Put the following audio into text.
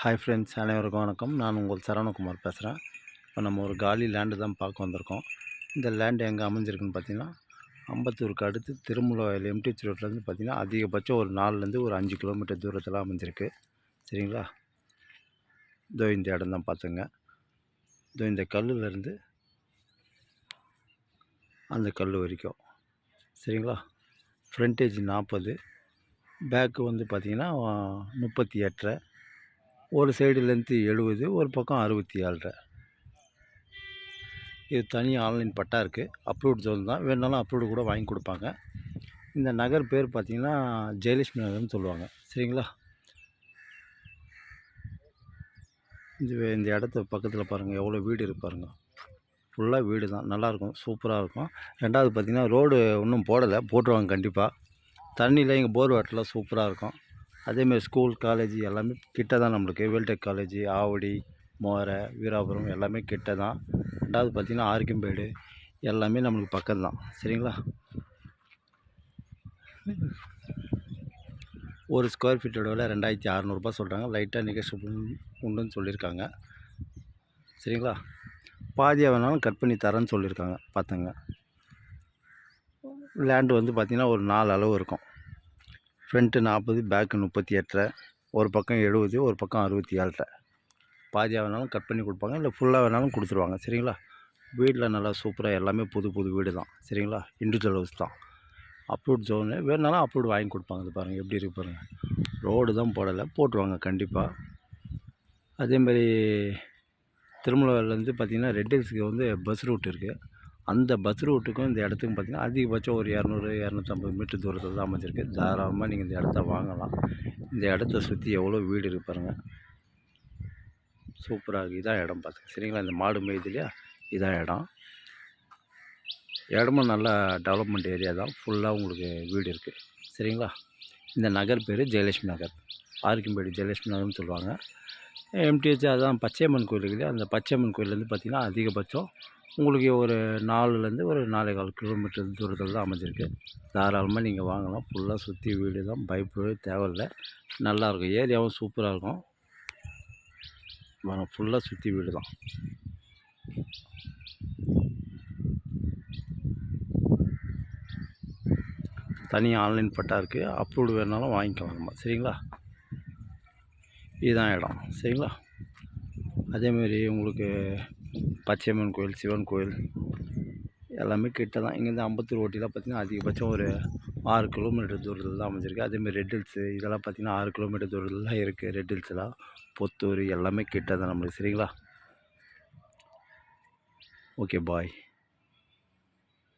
Hi friends, அனைவருக்கும் வணக்கம். நான் உங்கள் சரவணகுமார் பேசுகிறேன். இப்போ நம்ம ஒரு காலி லேண்டு தான் பார்க்க வந்திருக்கோம். இந்த லேண்டு எங்கே அமைஞ்சிருக்குன்னு பார்த்தீங்கன்னா, அம்பத்தூருக்கு அடுத்து திருமுலவாயில் எம்டிஹெச் ரோட்லேருந்து பார்த்தீங்கன்னா அதிகபட்சம் ஒரு 4லேருந்து ஒரு 5 கிலோமீட்டர் தூரத்தில் அமைஞ்சிருக்கு. சரிங்களா? இதோ இந்த இடம் தான் பார்த்துங்க. இதோ இந்த கல்லுலேருந்து அந்த கல் வரைக்கும். சரிங்களா? ஃப்ரண்டேஜ் 40, பேக்கு வந்து பார்த்திங்கன்னா 38, ஒரு சைடு லென்த்து 70, ஒரு பக்கம் 67. இது தனி ஆன்லைன் பட்டா இருக்குது. அப்ரூவ்ட் ஜோன் தான். வேணுனாலும் அப்ரூவ்டு கூட வாங்கி கொடுப்பாங்க. இந்த நகர் பேர் பார்த்திங்கன்னா ஜெயலட்சுமி நகர்னு சொல்லுவாங்க. சரிங்களா? இந்த இடத்த பக்கத்தில் பாருங்கள், எவ்வளோ வீடு இருக்கு பாருங்கள். ஃபுல்லாக வீடு தான். நல்லாயிருக்கும், சூப்பராக இருக்கும். ரெண்டாவது பார்த்திங்கன்னா ரோடு இன்னும் போடலை, போட்டுருவாங்க கண்டிப்பாக. தண்ணியில் இங்கே போர் வாட்டர்லாம் சூப்பராக இருக்கும். அதேமாதிரி ஸ்கூல், காலேஜ் எல்லாமே கிட்ட தான் நம்மளுக்கு. வேல்டெக் காலேஜ், ஆவடி, மோரை, வீராபுரம் எல்லாமே கிட்ட தான். ரெண்டாவது பார்த்திங்கன்னா ஆர்கிம்பேடு எல்லாமே நம்மளுக்கு பக்கம்தான். சரிங்களா? ஒரு ஸ்கொயர் ஃபீட்டோட விலை 2600 சொல்கிறாங்க. லைட்டாக நெகோஷியபிள் உண்டுன்னு சொல்லியிருக்காங்க. சரிங்களா? பாதியாக வேணாலும் கட் பண்ணி தரேன்னு சொல்லியிருக்காங்க. பார்த்துங்க. லேண்டு வந்து பார்த்திங்கன்னா ஒரு 4 அளவு இருக்கும். ஃப்ரண்ட்டு 40, பேக்கு 38, ஒரு பக்கம் 70, ஒரு பக்கம் 67. பாதியாக வேணாலும் கட் பண்ணி கொடுப்பாங்க, இல்லை ஃபுல்லாக வேணாலும் கொடுத்துருவாங்க. சரிங்களா? வீட்டில் நல்லா சூப்பராக எல்லாமே புது வீடு தான். சரிங்களா? இண்டிவிஜுவல் ஹவுஸ் தான். அப்ரூவ்ட் ஜோனு வேணுனாலும் அப்ரூவ்டு வாங்கி கொடுப்பாங்க. இது பாருங்கள் எப்படி இருக்கு பாருங்கள். ரோடு தான் போடலை, போட்டுருவாங்க கண்டிப்பாக. அதேமாதிரி திருமலையிலேருந்து பார்த்திங்கன்னா ரெட் ஹில்ஸுக்கு வந்து பஸ் ரூட் இருக்குது. அந்த பஸ் ரூட்டுக்கும் இந்த இடத்துக்கும் பார்த்திங்கன்னா அதிகபட்சம் ஒரு 200-250 மீட்டர் தூரத்தில் தான் அமைஞ்சிருக்கு. தாராளமாக நீங்கள் இந்த இடத்த வாங்கலாம். இந்த இடத்த சுற்றி எவ்வளோ வீடு இருக்கு பாருங்கள். சூப்பராக இருக்குது. இதான் இடம் பார்த்துங்க. சரிங்களா? இந்த மாடு மேய்து இல்லையா, இதான் இடமும் நல்லா டெவலப்மெண்ட் ஏரியா தான். ஃபுல்லாக உங்களுக்கு வீடு இருக்குது. சரிங்களா? இந்த நகர் பேர் ஜெயலட்சுமி நகர். ஆர்கிம்பேடு ஜெயலட்சுமி நகர்னு சொல்லுவாங்க. எம்டிஹெச் அதான் பச்சையம்மன் கோயில் இருக்குது. அந்த பச்சையம்மன் கோயிலேருந்து பார்த்திங்கன்னா அதிகபட்சம் உங்களுக்கு ஒரு 4லேருந்து ஒரு 4.25 கிலோமீட்டர் தூரத்தில் தான் அமைஞ்சிருக்கு. தாராளமாக நீங்கள் வாங்கலாம். ஃபுல்லாக சுற்றி வீடு தான், பயப்படவே தேவையில்லை. நல்லாயிருக்கும். ஏரியாவும் சூப்பராக இருக்கும். ஃபுல்லாக சுற்றி வீடு தான். தனியாக ஆன்லைன் பட்டா இருக்குது. அப்ரூவ்டு வேணாலும் வாங்கிக்கலாம் நம்ம. சரிங்களா? இதுதான் இடம். சரிங்களா? அதேமாரி உங்களுக்கு பச்சையம்மன் கோயில், சிவன் கோயில் எல்லாமே கிட்ட தான். இங்கேருந்து அம்பத்தூர் ஓட்டிலாம் பார்த்திங்கன்னா அதிகபட்சம் ஒரு 6 கிலோமீட்டர் தூரத்தில் தான் அமைஞ்சிருக்கு. அதேமாதிரி ரெட் ஹில்ஸு இதெல்லாம் பார்த்திங்கன்னா 6 கிலோமீட்டர் தூரத்தில் தான் இருக்குது. ரெட் ஹில்ஸ்லாம், பொத்தூர் எல்லாமே கிட்ட தான் நம்மளுக்கு. சரிங்களா? ஓகே, பாய்.